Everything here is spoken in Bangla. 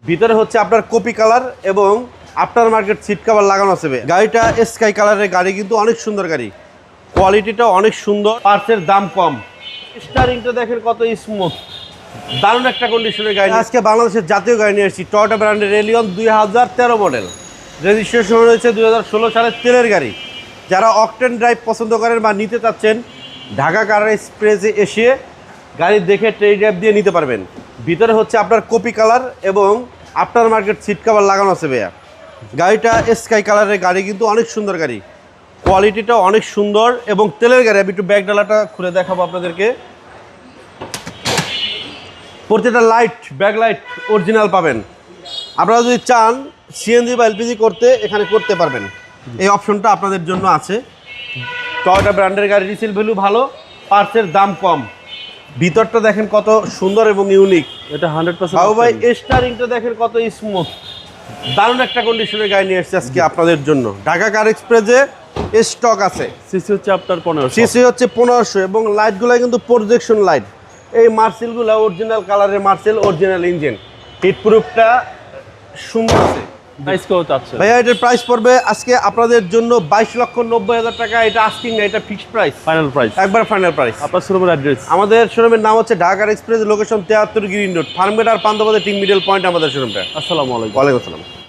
ভিতরে হচ্ছে আপনার কপি কালার এবং আফটার মার্কেট সিট কভার লাগানো আছে। গাড়িটা স্কাই কালারের গাড়ি, কিন্তু অনেক সুন্দর গাড়ি, কোয়ালিটিটা অনেক সুন্দর, পার্টসের দাম কম। স্টারিংটা দেখেন কত স্মুথ, দারুণ একটা কন্ডিশনের গাড়ি। আজকে বাংলাদেশের জাতীয় গাড়ি নিয়ে এসেছি, টয়োটা ব্র্যান্ডের রেলিয়ন 2013 মডেল, রেজিস্ট্রেশন হয়েছে 2016 সালের তেলের গাড়ি। যারা অকটেন ড্রাইভ পছন্দ করেন বা নিতে চাচ্ছেন, ঢাকা কার এক্সপ্রেসে এসে গাড়ি দেখে টেস্ট ড্রাইভ দিয়ে নিতে পারবেন। ভিতরে হচ্ছে আপনার কপি কালার এবং আফটার মার্কেট সিট কভার লাগানো আছে ভাইয়া। গাড়িটা স্কাই কালারের গাড়ি, কিন্তু অনেক সুন্দর গাড়ি, কোয়ালিটিটা অনেক সুন্দর এবং তেলের গাড়ি। আমি একটু ব্যাক ডালাটা খুলে দেখাবো আপনাদেরকে। প্রত্যেকটা লাইট, ব্যাক লাইট অরিজিনাল পাবেন। আপনারা যদি চান সিএনজি বা এলপিজি করতে, এখানে করতে পারবেন, এই অপশনটা আপনাদের জন্য আছে। টয়োটা ব্র্যান্ডের গাড়ি, রিসেল ভ্যালু ভালো, পার্টসের দাম কম। ভিতরটা দেখেন কত সুন্দর এবং ইউনিক। এটা 100% বাবু ভাই, স্টারিংটা দেখেন কত স্মুথ, দারুণ একটা কন্ডিশনের গাড়ি নিয়ে এসেছে আজকে আপনাদের জন্য। ঢাকা কার এক্সপ্রেসে স্টক আছে। সিসি হচ্ছে আপনার 1500, সিসি হচ্ছে 1500 এবং লাইটগুলো কিন্তু প্রজেকশন লাইট। এই মার্সেলগুলো অরিজিনাল কালারের মার্সেল, অরিজিনাল ইঞ্জিন, হিটপ্রুফটা সুন্দর আছে। প্রাইস কত আছে ভাইয়া? এটার প্রাইস পড়বে আজকে আপনাদের জন্য 22,90,000 টাকা। এটা আস্কিং না, এটা ফিক্সড প্রাইস, ফাইনাল প্রাইস, একবার ফাইনাল প্রাইস। আপনার শোরুমের অ্যাড্রেস? আমাদের শোরুমের নাম হচ্ছে Dhaka express, location 73 green road, Farmgate আর পান্থপথের ঠিক মিডল পয়েন্ট আমাদের শোরুমটা। আসসালামু আলাইকুম। ওয়ালাইকুম আসসালাম।